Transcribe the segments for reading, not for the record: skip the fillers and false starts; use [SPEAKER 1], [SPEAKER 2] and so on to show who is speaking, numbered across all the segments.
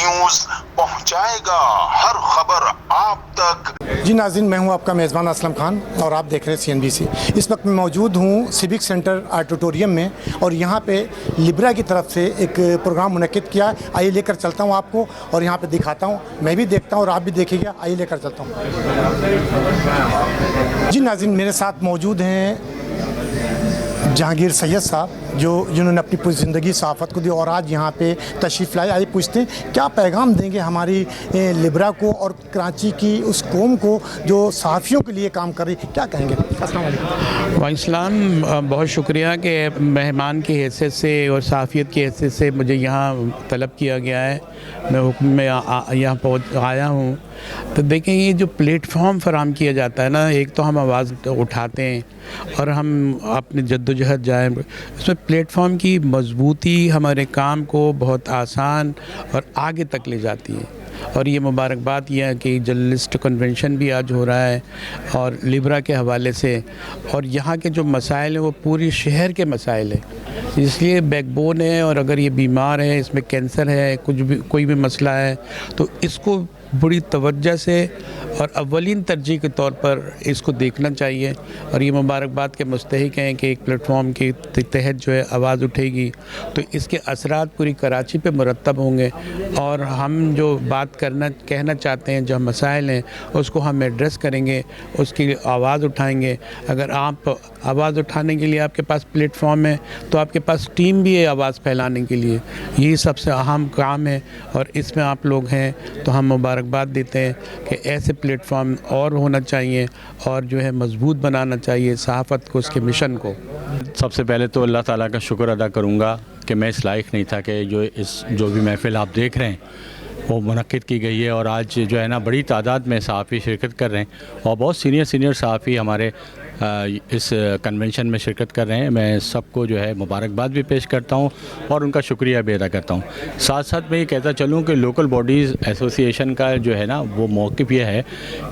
[SPEAKER 1] News पहुंचाएगा हर खबर आप तक।
[SPEAKER 2] जी नाज़रीन, मैं हूं आपका मेज़बान असलम खान और आप देख रहे हैं CNBC। इस वक्त मैं मौजूद हूं सिविक सेंटर ऑडिटोरियम में और यहां पे लिब्रा की तरफ से एक प्रोग्राम मुनक्किद किया। आइए लेकर चलता हूं आपको और यहां पे दिखाता हूं, मैं भी देखता हूं और आप भी देखिएगा। आइए लेकर चलता हूं। जी नाज़रीन, मेरे साथ मौजूद हैं जहांगीर सैयद साहब, जिन्होंने अपनी पूरी ज़िंदगी सहाफ़त को दी और आज यहाँ पे तशरीफ़ लाए। आइए पूछते हैं क्या पैगाम देंगे हमारी लिब्रा को और कराची की उस कौम को जो सहाफ़ियों के लिए काम कर रही, क्या कहेंगे? अस्सलाम वालेकुम।
[SPEAKER 3] वालेकुम, बहुत शुक्रिया कि मेहमान की हैसियत से और सहाफ़ियत की हैसियत से मुझे यहाँ तलब किया गया है। मैं हुक्म में यहाँ पहुँच आया हूँ। तो देखें, ये जो प्लेटफॉर्म फराम किया जाता है ना, एक तो हम आवाज़ उठाते हैं और हम अपने जद्दोजहद जाएँ, इसमें प्लेटफॉर्म की मजबूती हमारे काम को बहुत आसान और आगे तक ले जाती है। और ये मुबारकबाद ये है कि जर्नलिस्ट कन्वेंशन भी आज हो रहा है और लिब्रा के हवाले से, और यहाँ के जो मसाइल हैं वो पूरी शहर के मसाइल हैं, इसलिए बैकबोन है। और अगर ये बीमार है, इसमें कैंसर है, कोई भी मसला है, तो इसको बड़ी तवज्जो से और अव्वलीन तरजीह के तौर पर इसको देखना चाहिए। और ये मुबारकबाद के मुस्तहिक हैं कि एक प्लेटफॉर्म के तहत जो है आवाज़ उठेगी तो इसके असरात पूरी कराची पे मुरतब होंगे और हम जो बात कहना चाहते हैं, जो मसाइल हैं, उसको हम एड्रेस करेंगे, उसकी आवाज़ उठाएंगे। अगर आप आवाज़ उठाने के लिए आपके पास प्लेटफॉर्म है तो आपके पास टीम भी है आवाज़ फैलाने के लिए। यही सबसे अहम काम है और इसमें आप लोग हैं तो हम मुबारकबाद देते हैं कि ऐसे प्लेटफॉर्म और होना चाहिए और जो है मजबूत बनाना चाहिए सहाफ़त को, उसके मिशन को।
[SPEAKER 4] सबसे पहले तो अल्लाह ताला का शुक्र अदा करूँगा कि मैं इस लायक नहीं था कि जो भी महफ़िल आप देख रहे हैं वो मुनक्किद की गई है। और आज जो है ना बड़ी तादाद में सहाफ़ी शिरकत कर रहे हैं और बहुत सीनियर सहाफ़ी हमारे इस कन्वेंशन में शिरकत कर रहे हैं। मैं सबको जो है मुबारकबाद भी पेश करता हूं और उनका शुक्रिया भी अदा करता हूं। साथ साथ मैं ये कहता चलूं कि लोकल बॉडीज़ एसोसिएशन का जो है ना वो मौक़िफ़ ये है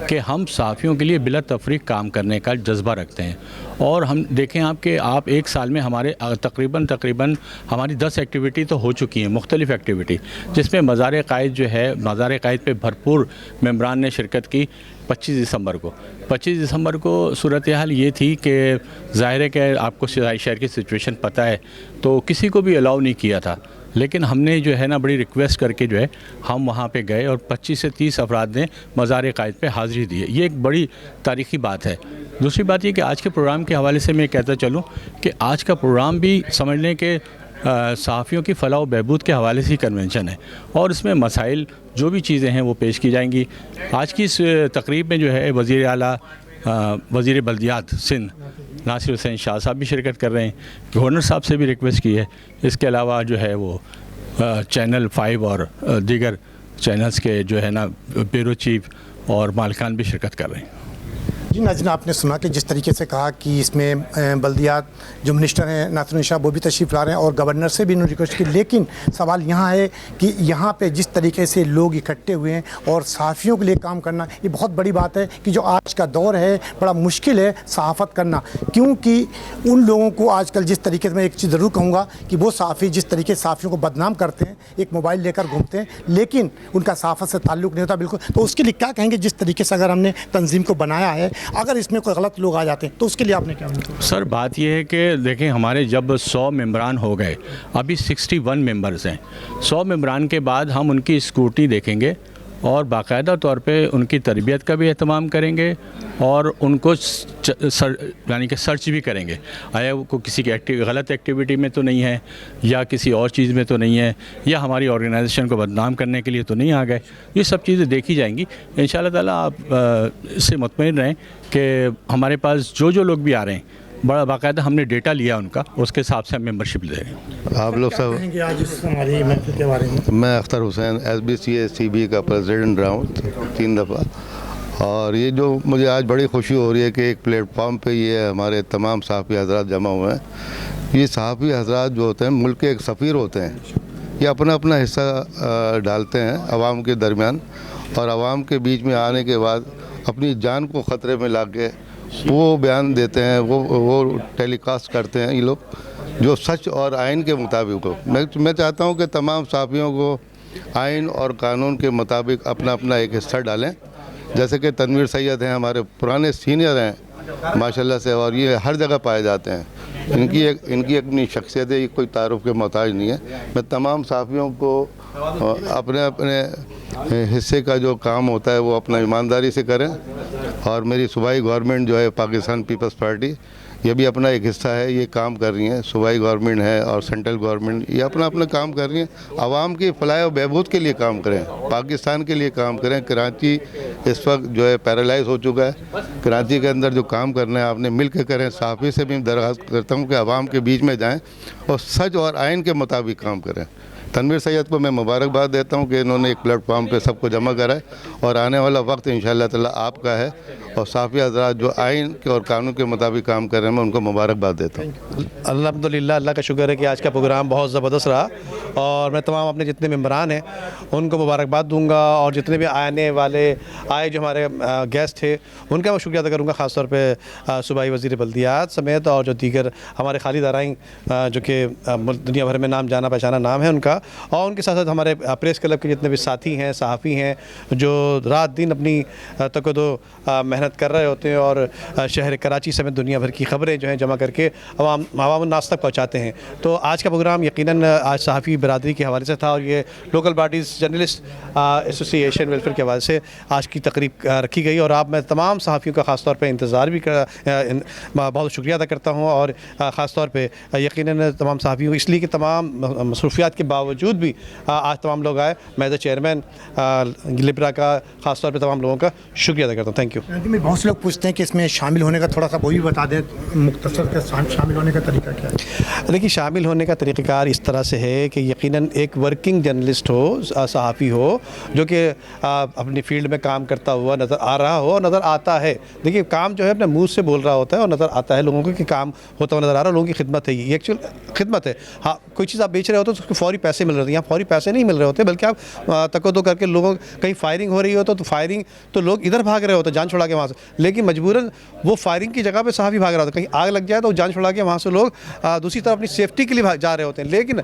[SPEAKER 4] कि हम सहाफ़ियों के लिए बिला तफरीक काम करने का जज्बा रखते हैं। और हम देखें आप एक साल में हमारे तकरीबन हमारी 10 एक्टिविटी तो हो चुकी हैं, मुख्तलिफ़ एक्टिविटी, जिसमें मज़ार क़ायद जो है, मज़ार क़ायद पे भरपूर मेंबरान ने शिरकत की। 25 दिसंबर को सूरत हाल ये थी कि ज़ाहिर है कि आपको शहर की सिचुएशन पता है, तो किसी को भी अलाउ नहीं किया था, लेकिन हमने जो है ना बड़ी रिक्वेस्ट करके जो है हम वहाँ पे गए और 25 से 30 अफराद ने मज़ार क़ायद पे हाज़िरी दी है। ये एक बड़ी तारीख़ी बात है। दूसरी बात ये कि आज के प्रोग्राम के हवाले से मैं कहता चलूँ कि आज का प्रोग्राम भी समझ लें कि सहाफ़ियों की फ़लाह व बहबूद के हवाले से कन्वेंशन है और इसमें मसाइल जो भी चीज़ें हैं वो पेश की जाएंगी। आज की इस तकरीब में जो है वज़ीर आला वज़ीर बल्दियात सिंध नासिर हुसैन शाह साहब भी शिरकत कर रहे हैं। गवर्नर साहब से भी रिक्वेस्ट की है। इसके अलावा जो है वो चैनल 5 और दीगर चैनल्स के जो है ना ब्यूरो चीफ और मालिकान भी शिरकत कर रहे हैं।
[SPEAKER 2] जी नाज़रीन, आपने सुना कि जिस तरीके से कहा कि इसमें बल्दियात जो मिनिस्टर हैं नासिर हुसैन शाह वो भी तशरीफ़ ला रहे हैं और गवर्नर से भी इन्होंने रिक्वेस्ट की, लेकिन सवाल यहाँ है कि यहाँ पे जिस तरीके से लोग इकट्ठे हुए हैं और सहाफ़ियों के लिए काम करना, ये बहुत बड़ी बात है कि जो आज का दौर है बड़ा मुश्किल है सहाफ़त करना, क्योंकि उन लोगों को आजकल जिस तरीके से, मैं एक चीज़ ज़रूर कहूँगा कि वो सहाफ़ी जिस तरीके से सहाफ़ियों को बदनाम करते हैं, एक मोबाइल लेकर घूमते हैं, लेकिन उनका सहाफ़त से ताल्लुक़ नहीं होता बिल्कुल। तो उसके लिए क्या कहेंगे, जिस तरीके से अगर हमने तंजीम को बनाया है, अगर इसमें कोई गलत लोग आ जाते हैं तो उसके लिए आपने क्या बोला?
[SPEAKER 4] सर, बात यह है कि देखें, हमारे जब 100 मेंबरान हो गए, अभी 61 मेंबर्स हैं। 100 मेंबरान के बाद हम उनकी स्क्रूटनी देखेंगे और बाकायदा तौर पे उनकी तरबियत का भी एहतमाम करेंगे और उनको यानी कि सर्च भी करेंगे, आया वो किसी की गलत एक्टिविटी में तो नहीं है या किसी और चीज़ में तो नहीं है या हमारी ऑर्गेनाइजेशन को बदनाम करने के लिए तो नहीं आ गए। ये सब चीज़ें देखी जाएंगी इंशाअल्लाह ताला। आप इससे मुतमईन रहें कि हमारे पास जो लोग भी आ रहे हैं, बड़ा बाकायदा हमने डेटा लिया उनका, उसके हिसाब से हम मेंबरशिप ले रहे हैं।
[SPEAKER 5] आप लोग सब
[SPEAKER 2] आज इस हमारी महफिल के बारे में?
[SPEAKER 5] मैं अख्तर हुसैन SBCA-CB का प्रेसिडेंट रहा हूँ 3 दफ़ा, और ये जो मुझे आज बड़ी खुशी हो रही है कि एक प्लेटफॉर्म पे ये हमारे तमाम सहाफ़ी हज़रात जमा हुए हैं। ये सहाफ़ी हज़रात जो होते हैं मुल्क के एक सफ़ीर होते हैं। ये अपना अपना हिस्सा डालते हैं आवाम के दरमियान और आवाम के बीच में आने के बाद अपनी जान को ख़तरे में ला के वो बयान देते हैं, वो टेलीकास्ट करते हैं ये लोग, जो सच और आइन के मुताबिक हो। मैं चाहता हूँ कि तमाम सहाफ़ियों को آئین اور قانون کے مطابق اپنا اپنا ایک حصہ ڈالیں. جیسے کہ تنویر سید ہیں, ہمارے پرانے سینئر ہیں ماشاءاللہ سے, اور یہ ہر جگہ پائے جاتے ہیں. ان کی اپنی شخصیت ہے, یہ کوئی تعارف کے محتاج نہیں ہے. میں تمام صحافیوں کو اپنے اپنے حصے کا جو کام ہوتا ہے وہ اپنا ایمانداری سے کریں, اور میری صوبائی گورنمنٹ جو ہے پاکستان پیپلز پارٹی, یہ بھی اپنا ایک حصہ ہے, یہ کام کر رہی ہیں. صوبائی گورنمنٹ ہے اور سینٹرل گورنمنٹ, یہ اپنا اپنا کام کر رہی ہیں. عوام کی فلاح و بہبود کے لیے کام کریں, پاکستان کے لیے کام کریں. کراچی اس وقت جو ہے پیرالائز ہو چکا ہے. کراچی کے اندر جو کام کرنا ہے آپ نے مل کے کریں. صحافی سے بھی درخواست کرتا ہوں کہ عوام کے بیچ میں جائیں اور سچ اور آئین کے مطابق کام کریں. تنویر سید کو میں مبارکباد دیتا ہوں کہ انہوں نے ایک پلیٹ فارم پہ سب کو جمع کرا ہے, اور آنے والا وقت انشاءاللہ تعالی آپ کا ہے. اور صحافی حضرات جو آئین کے اور قانون کے مطابق کام کر رہے ہیں, میں ان کو مبارکباد دیتا ہوں.
[SPEAKER 6] الحمدللہ, اللہ کا شکر ہے کہ آج کا پروگرام بہت زبردست رہا, اور میں تمام اپنے جتنے ممبران ہیں ان کو مبارکباد دوں گا, اور جتنے بھی آنے والے جو ہمارے گیسٹ تھے ان کا میں شکریہ ادا کروں گا, خاص طور پہ صوبائی وزیر بلدیات سمیت, اور جو دیگر ہمارے خالد ارائیں جو کہ دنیا بھر میں نام جانا پہچانا نام ہے ان کا, اور ان کے ساتھ ساتھ ہمارے پریس کلب کے جتنے بھی ساتھی ہیں, صحافی ہیں, جو رات دن اپنی تک و دو محنت کر رہے ہوتے ہیں, اور شہر کراچی سمیت دنیا بھر کی خبریں جو ہیں جمع کر کے عوام الناس تک پہنچاتے ہیں. تو آج کا پروگرام یقیناً آج صحافی برادری کے حوالے سے تھا, اور یہ لوکل باڈیز جرنلسٹ ایسوسی ایشن ویلفیئر کے حوالے سے آج کی تقریب رکھی گئی. اور میں تمام صحافیوں کا خاص طور پہ انتظار بھی بہت شکریہ ادا کرتا ہوں, اور خاص طور پہ یقیناً تمام صحافیوں اس لیے کہ تمام مصروفیات کے باوجود بھی آج تمام لوگ آئے. میں ایز اے چیئرمین لبرا کا خاص طور پہ تمام لوگوں کا شکریہ ادا کرتا ہوں. Thank you.
[SPEAKER 2] بہت سے لوگ پوچھتے ہیں کہ اس میں شامل ہونے کا تھوڑا سا وہ بھی بتا دیں مختصر کے شامل ہونے کا طریقہ کیا ہے؟
[SPEAKER 6] دیکھیے, شامل ہونے کا طریقہ کار اس طرح سے ہے کہ یقیناً ایک ورکنگ جرنلسٹ ہو, صحافی ہو, جو کہ اپنی فیلڈ میں کام کرتا ہوا نظر آ رہا ہو, اور نظر آتا ہے. دیکھیے, کام جو ہے اپنے منہ سے بول رہا ہوتا ہے اور نظر آتا ہے لوگوں کو کہ کام ہوتا ہوا نظر آ رہا ہے. لوگوں کی خدمت ہے, یہ ایکچوئل خدمت ہے. ہاں, کوئی چیز آپ بیچ رہے ہوتے تو اس کو فوری پیسے مل رہے ہیں, یہاں فوری پیسے نہیں مل رہے ہوتے, بلکہ آپ تکو کر کے لوگوں کہیں فائرنگ ہو رہی ہو تو فائرنگ تو لوگ ادھر بھاگ رہے ہوتے ہیں جان چھڑا کے وہاں سے, لیکن مجبوراً وہ فائرنگ کی جگہ پہ صحافی بھاگ رہا ہوتا ہے. کہیں آگ لگ جائے تو جان چھڑا کے وہاں سے لوگ دوسری طرف اپنی سیفٹی کے لیے جا رہے ہوتے ہیں. لیکن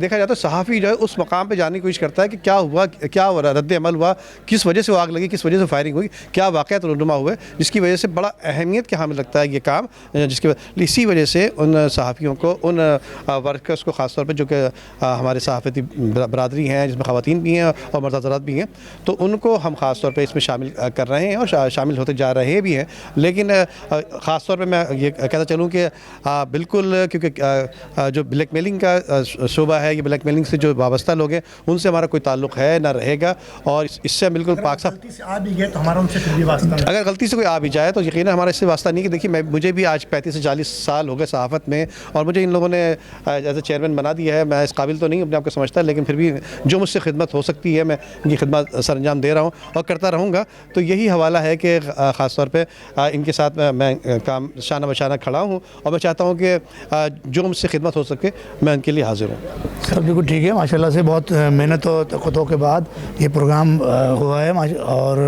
[SPEAKER 6] دیکھا جاتا ہے صحافی جو ہے اس مقام پہ جانے کی کوشش کرتا ہے کہ کیا ہوا, کیا رد عمل ہوا, کس وجہ سے وہ آگ لگی, کس وجہ سے فائرنگ ہوئی, کیا واقعات رونما ہوئے, جس کی وجہ سے بڑا اہمیت کے حامل لگتا ہے یہ کام. جس کی اسی وجہ سے ان صحافیوں کو, ان ورکرز کو خاص طور پہ جو کہ ہمارے صحافتی برادری ہیں جس میں خواتین بھی ہیں اور مرد حضرات بھی ہیں, تو ان کو ہم خاص طور پہ اس میں شامل کر رہے ہیں اور شامل ہوتے جا رہے بھی ہیں. لیکن خاص طور پہ میں یہ کہتا چلوں کہ بالکل, کیونکہ جو بلیک میلنگ کا شعبہ ہے, یہ بلیک میلنگ سے جو وابستہ لوگ ہیں ان سے ہمارا کوئی تعلق ہے نہ رہے گا, اور اس سے بالکل پاک صاحب
[SPEAKER 2] غلطی سے آ بھی گئے تو ہمارا ان سے پھر بھی واسطہ نہیں.
[SPEAKER 6] اگر غلطی سے کوئی آ بھی جائے تو یقیناً ہمارا اس سے واسطہ نہیں. کہ دیکھیے, مجھے بھی آج 35 سے 40 سال ہو گئے صحافت میں, اور مجھے ان لوگوں نے ایز اے چیئرمین بنا دیا ہے. میں اس قابل تو نہیں اپنے آپ کو سمجھتا, لیکن پھر بھی جو مجھ سے خدمت ہو سکتی ہے میں ان کی خدمت سر انجام دے رہا ہوں اور کرتا رہوں گا. تو یہی حوالہ ہے کہ خاص طور پہ ان کے ساتھ میں کام شانہ بشانہ کھڑا ہوں, اور میں چاہتا ہوں کہ جو مجھ سے خدمت ہو سکے میں ان کے لیے حاضر ہوں.
[SPEAKER 7] سر بالکل ٹھیک ہے, ماشاءاللہ سے بہت محنت و تقویٰ کے بعد یہ پروگرام ہوا ہے, اور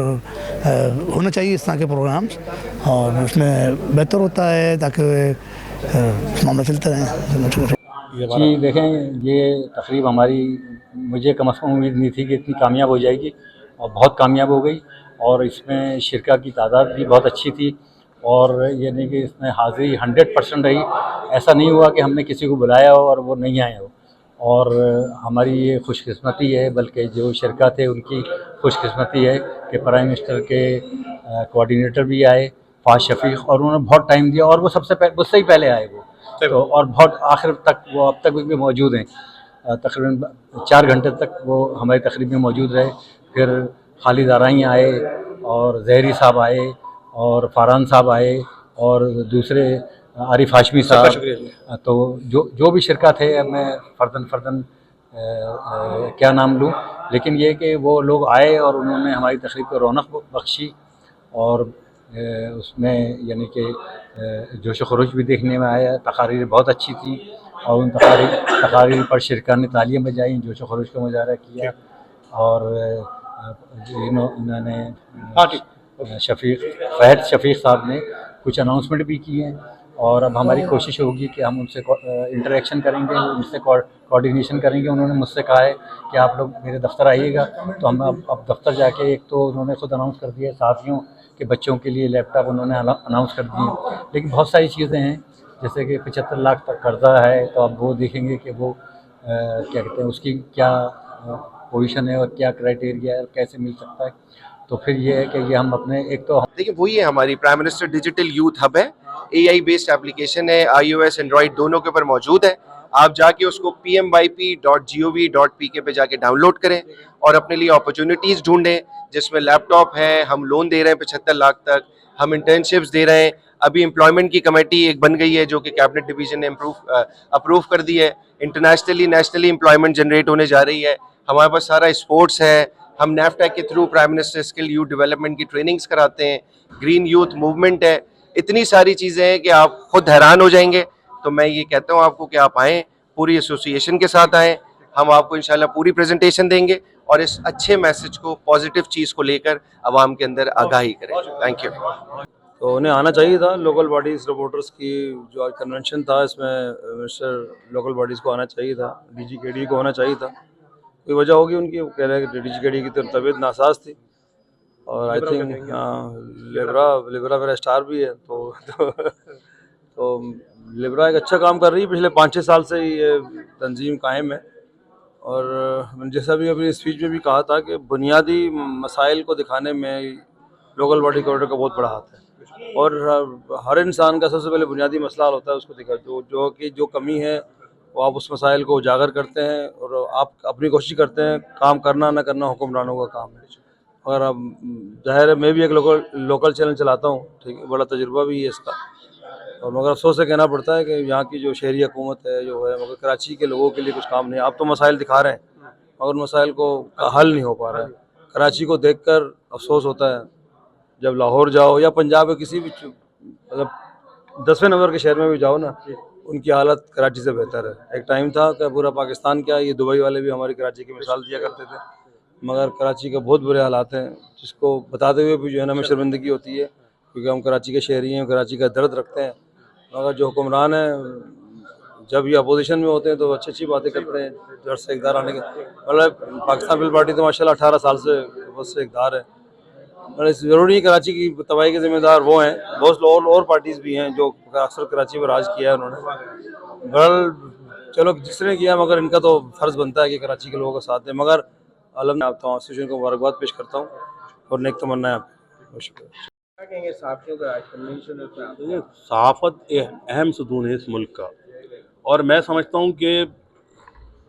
[SPEAKER 7] ہونا چاہیے اس طرح کے پروگرامز, اور اس میں بہتر ہوتا ہے تاکہ معاملہ چلتا رہے.
[SPEAKER 8] جی دیکھیں, یہ تقریب ہماری مجھے کم از کم امید نہیں تھی کہ اتنی کامیاب ہو جائے گی, اور بہت کامیاب ہو گئی. اور اس میں شرکا کی تعداد بھی بہت اچھی تھی, اور یہ نہیں کہ اس میں حاضری 100% رہی. ایسا نہیں ہوا کہ ہم نے کسی کو بلایا ہو اور وہ نہیں آئے ہو. اور ہماری یہ خوش قسمتی ہے, بلکہ جو شرکا تھے ان کی خوش قسمتی ہے کہ پرائم منسٹر کے کوآرڈینیٹر بھی آئے, فاز شفیق, اور انہوں نے بہت ٹائم دیا, اور وہ سب سے مجھ سے ہی پہلے آئے وہ تو, اور بہت آخر تک وہ اب تک بھی موجود ہیں. تقریباً 4 گھنٹے تک وہ ہماری تقریب میں موجود رہے. پھر خالد ارائیں آئے, اور زہری صاحب آئے, اور فاران صاحب آئے, اور دوسرے عارف ہاشمی صاحب. تو جو بھی شرکا تھے, میں فردن کیا نام لوں, لیکن یہ کہ وہ لوگ آئے اور انہوں نے ہماری تقریب کو رونق بخشی. اور اس میں یعنی کہ جوش و خروش بھی دیکھنے میں آیا. تقاریر بہت اچھی تھی, اور ان تقاریر پر شرکا نے تالیاں بجائیں, جوش و خروش کا مظاہرہ کیا. اور انہوں نے فہد شفیق صاحب نے کچھ اناؤنسمنٹ بھی کی ہیں. اور اب ہماری کوشش ہوگی کہ ہم ان سے انٹریکشن کریں گے, ان سے کوآرڈینیشن کریں گے. انہوں نے مجھ سے کہا ہے کہ آپ لوگ میرے دفتر آئیے گا, تو ہم اب دفتر جا کے, ایک تو انہوں نے خود اناؤنس کر دیا ہے صحافیوں کہ بچوں کے لیے لیپ ٹاپ انہوں نے اناؤنس کر دیے, لیکن بہت ساری چیزیں ہیں جیسے کہ 75 لاکھ تک قرضہ ہے, تو اب وہ دیکھیں گے کہ وہ کیا کہتے ہیں اس کی کیا پوزیشن ہے اور کیا کرائٹیریا ہے اور کیسے مل سکتا ہے. تو پھر یہ ہے کہ یہ ہم اپنے ایک تو
[SPEAKER 9] دیکھیں وہی ہے ہماری prime minister digital youth hub ہے, AI بیسڈ ایپلیکیشن ہے, iOS اینڈرائڈ دونوں کے اوپر موجود ہے. آپ جا کے اس کو pyp.gov.pk پہ جا کے ڈاؤن لوڈ کریں اور اپنے لیے اپرچونیٹیز ڈھونڈیں, جس میں لیپ ٹاپ ہے, ہم لون دے رہے ہیں 75 لاکھ تک, ہم انٹرنشپس دے رہے ہیں. ابھی امپلائمنٹ کی کمیٹی ایک بن گئی ہے جو کہ کیبنٹ ڈویژن نے اپروو کر دی ہے. نیشنلی امپلائمنٹ جنریٹ ہونے جا رہی ہے. ہمارے پاس سارا اسپورٹس ہے, ہم نیفٹیک کے through prime minister skill youth development کی ٹریننگز کراتے ہیں, گرین یوتھ موومنٹ ہے. اتنی ساری چیزیں ہیں کہ آپ خود حیران ہو جائیں گے. تو میں یہ کہتا ہوں آپ کو کہ آپ آئیں, پوری ایسوسیشن کے ساتھ آئیں, ہم آپ کو انشاءاللہ پوری پریزنٹیشن دیں گے اور اس اچھے میسج کو, پازیٹیو چیز کو لے کر عوام کے اندر آگاہی کریں. Thank you.
[SPEAKER 10] تو انہیں آنا چاہیے تھا, لوکل باڈیز رپورٹرز کی جو آج کنونشن تھا اس میں منسٹر لوکل باڈیز کو آنا چاہیے تھا, DGKD کو آنا چاہیے تھا. کوئی وجہ ہوگی ان کی, وہ کہہ رہے ہیں کہ DGKD کی طبیعت ناساز تھی, اور آئی تھنک لیبرا میرا اسٹار بھی ہے, تو لیبرا ایک اچھا کام کر رہی ہے. پچھلے 5-6 سال سے یہ تنظیم قائم ہے, اور جیسا بھی اپنی اسپیچ میں بھی کہا تھا کہ بنیادی مسائل کو دکھانے میں لوکل باڈی کوآرڈینیٹر کا بہت بڑا ہاتھ ہے. اور ہر انسان کا سب سے پہلے بنیادی مسئلہ ہوتا ہے اس کو دکھا, جو کمی ہے وہ آپ اس مسائل کو اجاگر کرتے ہیں, اور آپ اپنی کوشش کرتے ہیں. کام کرنا نہ کرنا حکمرانوں کا کام ہے. اور اب ظاہر ہے میں بھی ایک لوکل چینل چلاتا ہوں, ٹھیک ہے, بڑا تجربہ بھی ہے اس کا, اور مگر افسوس سے کہنا پڑتا ہے کہ یہاں کی جو شہری حکومت ہے جو ہے, مگر کراچی کے لوگوں کے لیے کچھ کام نہیں. آپ تو مسائل دکھا رہے ہیں مگر مسائل کو حل نہیں ہو پا رہا ہے. کراچی کو دیکھ کر افسوس ہوتا ہے. جب لاہور جاؤ یا پنجاب کے کسی بھی مطلب 10ویں نمبر کے شہر میں بھی جاؤ نا, ان کی حالت کراچی سے بہتر ہے. ایک ٹائم تھا کہ پورا پاکستان کیا, یہ دبئی والے بھی ہماری کراچی کی مثال دیا کرتے تھے, مگر کراچی کے بہت برے حالات ہیں, جس کو بتاتے ہوئے بھی جو ہے نا ہمیں شرمندگی ہوتی ہے, کیونکہ ہم کراچی کے شہری ہیں, کراچی کا درد رکھتے ہیں. مگر جو حکمران ہیں جب یہ اپوزیشن میں ہوتے ہیں تو اچھی باتیں کرتے ہیں. جڑ سے اقتدار آنے کے مطلب پاکستان پیپلز پارٹی تو ماشاءاللہ 18 سال سے بس سے اقتدار ہے. مگر ضروری نہیں کراچی کی تباہی کے ذمہ دار وہ ہیں, بہت اور پارٹیز بھی ہیں جو اکثر کراچی میں راج کیا ہے انہوں نے. بہرحال چلو جس نے کیا, مگر ان کا تو فرض بنتا ہے کہ کراچی کے لوگوں کا ساتھ دیں. مگر علم آپ تمام ایسوسیشن کو مبارکباد پیش کرتا ہوں اور نیک تمنا ہے آپ کو. بہت شکریہ.
[SPEAKER 11] صحافت اہم ستون ہے اس ملک کا, اور میں سمجھتا ہوں کہ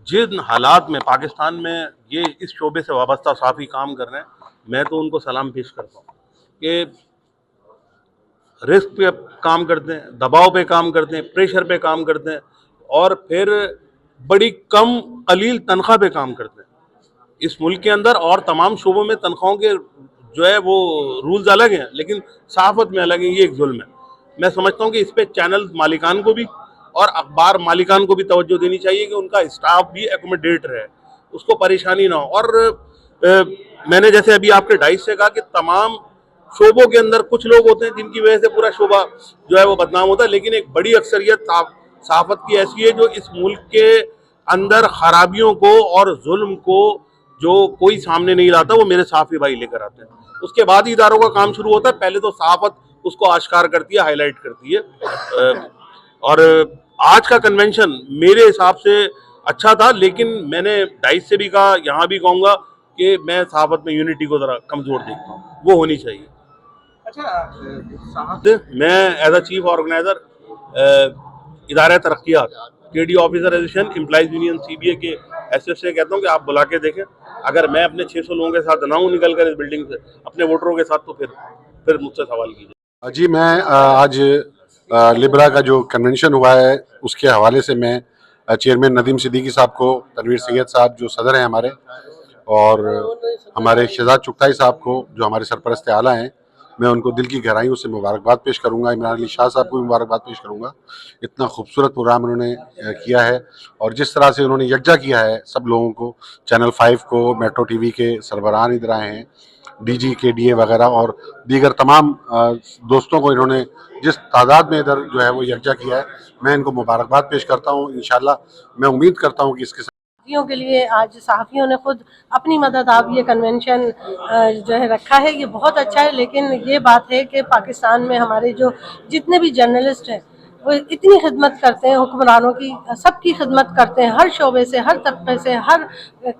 [SPEAKER 11] جن حالات میں پاکستان میں یہ اس شعبے سے وابستہ صحافی کام کر رہے ہیں, میں تو ان کو سلام پیش کرتا ہوں کہ رسک پہ کام کرتے ہیں, دباؤ پہ کام کرتے ہیں, پریشر پہ کام کرتے ہیں, اور پھر بڑی کم قلیل تنخواہ پہ کام کرتے ہیں. اس ملک کے اندر اور تمام شعبوں میں تنخواہوں کے جو ہے وہ رولز الگ ہیں, لیکن صحافت میں الگ ہیں. یہ ایک ظلم ہے. میں سمجھتا ہوں کہ اس پہ چینل مالکان کو بھی اور اخبار مالکان کو بھی توجہ دینی چاہیے کہ ان کا اسٹاف بھی ایکوموڈیٹ رہے, اس کو پریشانی نہ ہو. اور میں نے جیسے ابھی آپ کے ڈائس سے کہا کہ تمام شعبوں کے اندر کچھ لوگ ہوتے ہیں جن کی وجہ سے پورا شعبہ جو ہے وہ بدنام ہوتا ہے, لیکن ایک بڑی اکثریت صحافت کی ایسی ہے جو اس ملک کے اندر خرابیوں کو اور ظلم کو جو کوئی سامنے نہیں لاتا, وہ میرے صحافی بھائی لے کر آتے ہیں. اس کے بعد ہی اداروں کا کام شروع ہوتا ہے. پہلے تو صحافت اس کو آشکار کرتی ہے, ہائی لائٹ کرتی ہے. اور آج کا کنونشن میرے حساب سے اچھا تھا, لیکن میں نے ڈائس سے بھی کہا, یہاں بھی کہوں گا کہ میں صحافت میں یونٹی کو ذرا کمزور دیکھتا ہوں, وہ ہونی چاہیے. میں ایز اے چیف آرگنائزر ادارہ ترقیات KD officer association employees union CBA کے ایسوس سے کہتا ہوں کہ آپ بلا کے دیکھیں. اگر میں اپنے 600 لوگوں کے ساتھ نہ ہوں نکل کر اس بلڈنگ سے اپنے ووٹروں کے ساتھ, تو پھر مجھ سے سوال کیجیے.
[SPEAKER 12] جی میں آج لبرا کا جو کنونشن ہوا ہے اس کے حوالے سے میں چیئرمین ندیم صدیقی صاحب کو, تنویر سید صاحب جو صدر ہیں ہمارے, اور ہمارے شہزاد چغتائی صاحب کو جو ہمارے سرپرست اعلیٰ ہیں, मैं उनको दिल की गहराइयों से मुबारकबाद पेश करूँगा। इमरान अली शाह साहब को भी मुबारकबाद पेश करूँगा। इतना खूबसूरत प्रोग्राम उन्होंने किया है और जिस तरह से उन्होंने यकजा किया है सब लोगों को, चैनल 5 को, मेट्रो टीवी के सरबराहान इधर आए हैं, DG KDA वगैरह और दीगर तमाम दोस्तों को इन्होंने जिस तादाद में इधर जो है वो यकजा किया है, मैं इनको मुबारकबाद पेश करता हूँ। इंशाल्लाह मैं उम्मीद करता हूँ कि इसके
[SPEAKER 13] सहाफ़ियों के लिए आज सहाफ़ियों ने खुद अपनी मदद आप ये कन्वेंशन जो है रखा है, ये बहुत अच्छा है। लेकिन ये बात है कि पाकिस्तान में हमारे जो जितने भी जर्नलिस्ट हैं वो इतनी खिदमत करते हैं हुक्मरानों की, सबकी खिदमत करते हैं, हर शोबे से, हर तबके से, हर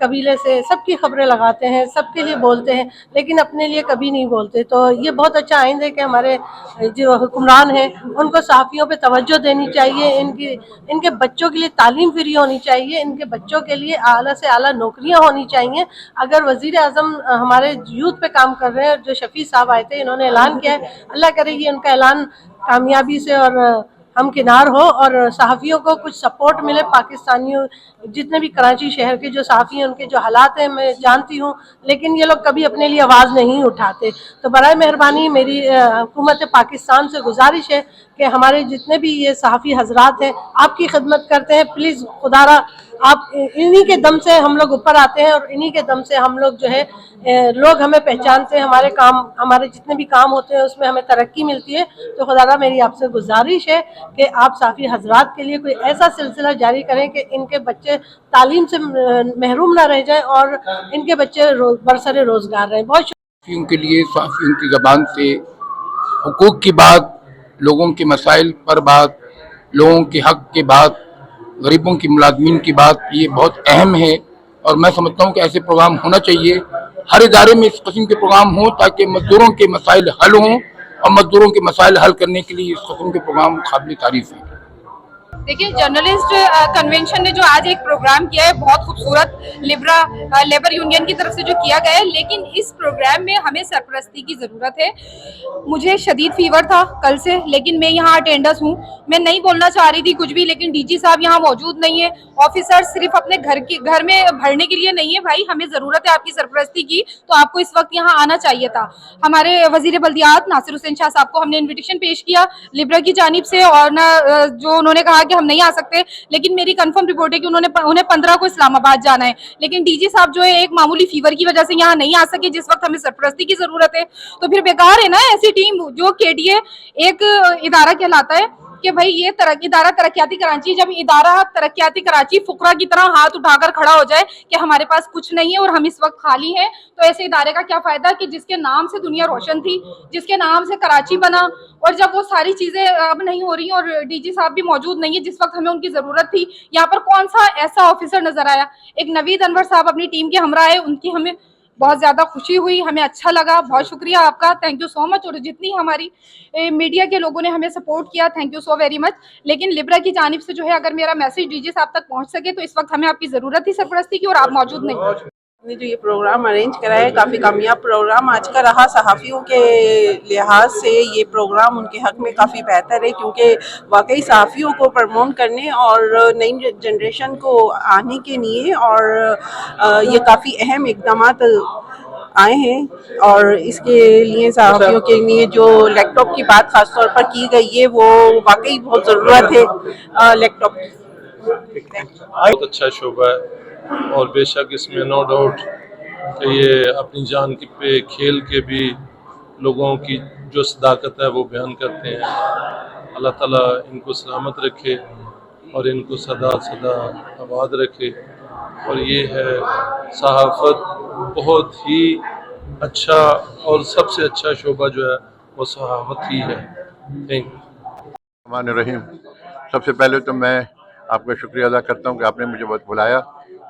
[SPEAKER 13] कबीले से सबकी खबरें लगाते हैं, सबके लिए बोलते हैं, लेकिन अपने लिए कभी नहीं बोलते। तो ये बहुत अच्छा आइंद है कि हमारे जो हुक्मरान हैं उनको सहाफ़ियों पे तवज्जो देनी चाहिए, इनके बच्चों के लिए तालीम फ्री होनी चाहिए, इनके बच्चों के लिए आला से आला नौकरियां होनी चाहिए। अगर वज़ीर आज़म हमारे यूथ पे काम कर रहे हैं, जो शफी साहब आए थे, इन्होंने ऐलान किया है, अल्लाह करे ये उनका ऐलान कामयाबी से और हम किनार हो और सहाफ़ियों को कुछ सपोर्ट मिले। पाकिस्तानियों जितने भी कराची शहर के जो सहाफ़ी हैं उनके जो हालात हैं मैं जानती हूँ, लेकिन ये लोग कभी अपने लिए आवाज़ नहीं उठाते। तो बराए मेहरबानी मेरी हुकूमत पाकिस्तान से गुजारिश है कि हमारे जितने भी ये सहाफ़ी हजरात हैं आपकी खिदमत करते हैं, प्लीज़ खुदारा आप इन्हीं के दम से हम लोग ऊपर आते हैं और इन्हीं के दम से हम लोग जो है लोग हमें पहचानते हैं, हमारे काम, हमारे जितने भी काम होते हैं उसमें हमें तरक्की मिलती है। तो खुदारा मेरी आपसे गुजारिश है कि आप सहाफ़ी हजरात के लिए कोई ऐसा सिलसिला जारी करें कि इनके बच्चे तालीम से महरूम ना रह जाएं और इनके बच्चे बरसरे रोज़गार रहें। बहुत
[SPEAKER 14] सहाफ़ियों के लिए सहाफ़ियों की ज़बान से हुकूक की बात, लोगों के मसाइल पर बात, लोगों के हक़ की बात, गरीबों की मुलाजमीन की बात, ये बहुत अहम है और मैं समझता हूँ कि ऐसे प्रोग्राम होना चाहिए। हर इदारे में इस किस्म के प्रोग्राम हों ताकि मज़दूरों के मसाइल हल हों और मज़दूरों के मसाइल हल करने के लिए इस किस्म के प्रोग्राम काबिल तारीफ़ हैं।
[SPEAKER 15] देखिए, जर्नलिस्ट कन्वेंशन ने जो आज एक प्रोग्राम किया है बहुत खूबसूरत, लेबर यूनियन की तरफ से जो किया गया है, लेकिन इस प्रोग्राम में हमें सरपरस्ती की ज़रूरत है। मुझे शदीद फीवर था कल से, लेकिन मैं यहाँ अटेंडर्स हूँ, मैं नहीं बोलना चाह रही थी कुछ भी, लेकिन DG साहब यहाँ मौजूद नहीं है। ऑफिसर सिर्फ अपने घर में भरने के लिए नहीं है, भाई हमें ज़रूरत है आपकी सरपरस्ती की, तो आपको इस वक्त यहाँ आना चाहिए था। हमारे वज़ीर बल्दियात नासिर हुसैन शाह साहब को हमने इन्विटेशन पेश किया लिब्रा की जानिब से, और न जो उन्होंने कहा कि हम नहीं आ सकते, लेकिन मेरी कंफर्म रिपोर्ट है कि उन्हें 15 को इस्लामाबाद जाना है। लेकिन DG साहब जो है एक मामूली फीवर की वजह से यहाँ नहीं आ सके, जिस वक्त हमें सरपरस्ती की जरूरत है। तो फिर बेकार है ना ऐसी टीम। जो KDA एक इदारा कहलाता है कि भाई ये इदारा तरक्याती कराची, जब इदारा तरक्याती कराची फुकरा की तरह हाथ उठाकर खड़ा हो जाए कि हमारे पास कुछ नहीं है और हम इस वक्त खाली हैं, तो ऐसे इदारे का क्या फायदा कि जिसके नाम से दुनिया रोशन थी, जिसके नाम से कराची बना, और जब वो सारी चीजें अब नहीं हो रही और DG साहब भी मौजूद नहीं है जिस वक्त हमें उनकी जरूरत थी। यहाँ पर कौन सा ऐसा ऑफिसर नजर आया? एक नवीद अनवर साहब अपनी टीम के हमरा है, उनकी हमें बहुत ज़्यादा खुशी हुई, हमें अच्छा लगा। बहुत शुक्रिया आपका, थैंक यू सो मच। और जितनी हमारी मीडिया के लोगों ने हमें सपोर्ट किया, thank you so very much. लेकिन लिब्रा की जानिब से जो है अगर मेरा मैसेज DG साहब तक पहुंच सके, तो इस वक्त हमें आपकी ज़रूरत थी सरपरस्ती की और आप मौजूद नहीं।
[SPEAKER 16] ने जो ये प्रोग्राम अरेंज करा है, काफ़ी कामयाब प्रोग्राम आज का रहा। सहाफ़ियों के लिहाज से ये प्रोग्राम उनके हक़ में काफ़ी बेहतर है, क्योंकि वाकई सहाफ़ियों को प्रमोट करने और नई जनरेशन को आने के लिए और ये काफ़ी अहम इक़दाम आए हैं। और इसके लिए सहाफ़ियों के लिए जो लैपटॉप की बात ख़ास तौर पर की गई है, वो वाकई बहुत ज़रूरत है लैपटॉप की।
[SPEAKER 17] बहुत अच्छा शोबा है और बेशक इसमें नो डाउट कि ये अपनी जान पे खेल के भी लोगों की जो सदाकत है वो बयान करते हैं। अल्लाह ताला इनको सलामत रखे और इनको सदा सदा आबाद रखे। और ये है सहाफ़त, बहुत ही अच्छा और सबसे अच्छा शोबा जो है वो सहाफ़त ही है। Thank you.
[SPEAKER 18] रहीम, सबसे पहले तो मैं आपका शुक्रिया अदा करता हूँ कि आपने मुझे बुलाया,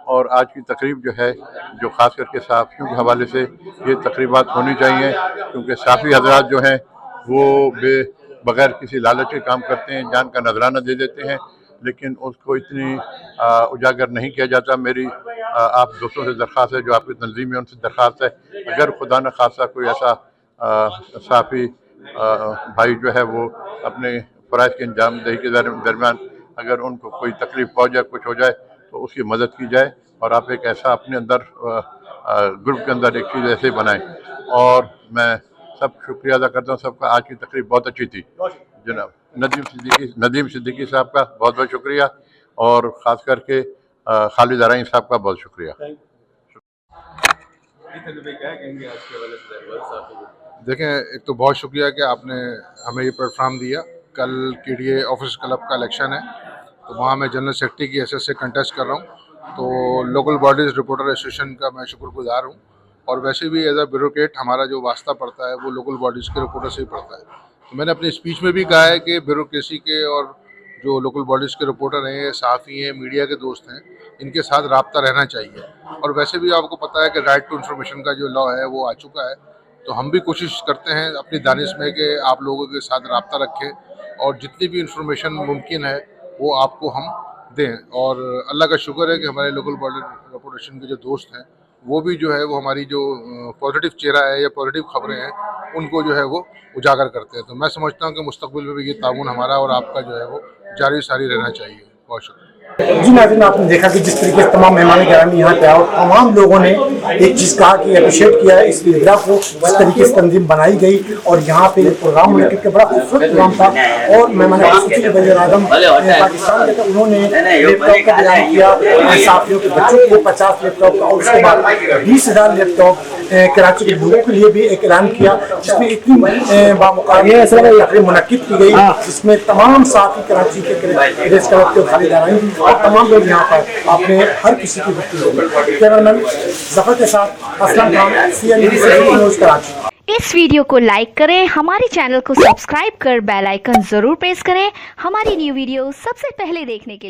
[SPEAKER 18] और आज की तकरीब जो है, जो ख़ास करके सहाफ़ियों के हवाले से ये तकरीबात होनी चाहिए, क्योंकि सहाफ़ी हज़रात जो हैं वो बग़ैर किसी लालच के काम करते हैं, जान का नजराना दे देते हैं, लेकिन उसको इतनी उजागर नहीं किया जाता। मेरी आप दोस्तों से दरख्वास्त है, जो आपकी तंजीम है उनसे दरख्वास्त है, अगर खुदा न खासा कोई ऐसा सहाफ़ी भाई जो है वो अपने फ़राइज़ की अंजाम दही के दरमियान अगर उनको कोई तकलीफ़ पहुँच जाए, कुछ हो जाए, तो उसकी मदद की जाए। और आप एक ऐसा अपने अंदर ग्रुप के अंदर एक चीज़ ऐसे बनाएं। और मैं सब शुक्रिया अदा करता हूँ सबका। आज की तकरीब बहुत अच्छी थी जनाब। नदीम सिद्दीकी साहब का बहुत बहुत शुक्रिया और ख़ास करके खालिद अराइन साहब का बहुत शुक्रिया।
[SPEAKER 12] देखें, एक तो बहुत शुक्रिया कि आपने हमें ये प्लेटफॉर्म दिया। कल KDA ऑफिस क्लब का इलेक्शन है, तो वहाँ मैं जनरल सेक्रेटरी की हैसियत से कंटेस्ट कर रहा हूँ। तो लोकल बॉडीज़ रिपोर्टर एसोसिएशन का मैं शुक्रगुजार हूँ। और वैसे भी एज अ ब्यूरोक्रेट हमारा जो वास्ता पड़ता है वो लोकल बॉडीज़ के रिपोर्टर से ही पड़ता है। तो मैंने अपनी स्पीच में भी कहा है कि ब्यूरोक्रेसी के और जो लोकल बॉडीज़ के रिपोर्टर हैं, सहाफ़ी हैं, मीडिया के दोस्त हैं, इनके साथ रब्ता रहना चाहिए। और वैसे भी आपको पता है कि राइट टू इन्फॉर्मेशन का जो लॉ है वो आ चुका है, तो हम भी कोशिश करते हैं अपनी दानिश में कि आप लोगों के साथ रब्ता रखें और जितनी भी इंफॉर्मेशन मुमकिन है वो आपको हम दें। और अल्लाह का शुक्र है कि हमारे लोकल बॉडी रिपोर्टेशन के जो दोस्त हैं वो भी जो है वो हमारी जो पॉजिटिव चेहरा है या पॉजिटिव खबरें हैं उनको जो है वो उजागर करते हैं। तो मैं समझता हूँ कि मुस्तकबिल में भी ये ताउन हमारा और आपका जो है वो जारी सारी रहना चाहिए। बहुत शुक्रिया।
[SPEAKER 2] जी नाज़रीन, आपने देखा कि जिस तरीके से तमाम मेहमान गिरामी यहाँ पे आए और तमाम लोगों ने एक चीज़ कहा कि अप्रिशिएट किया है इस लिब्रा को, जिस तरीके से तंजीम बनाई गई और यहाँ पे प्रोग्राम मुनक़िद के बड़ा खूबसूरत प्रोग्राम था। और मेहमान वज़ीर-ए-आज़म पाकिस्तान के थे, उन्होंने लैपटॉप का बयान किया, साथियों के बच्चों को 50 लैपटॉप और उसके बाद 20,000 लैपटॉप कराची के लोगों के लिए भी एक ऐलान किया, जिसमें इतनी बामुकाबिला तकरीब मुनक़िद की गई जिसमें तमाम साथी कराची के प्रेस क्लब के खालिद अराइन और तमाम लोग यहाँ पर आपने हर किसी की गुफ्तगू। कैमरामैन ज़फ़र के साथ असलम खान, CNN न्यूज़ कराची।
[SPEAKER 19] इस वीडियो को लाइक करें, हमारे चैनल को सब्सक्राइब कर बेल आइकन जरूर प्रेस करें हमारी न्यू वीडियो सबसे पहले देखने के लिए।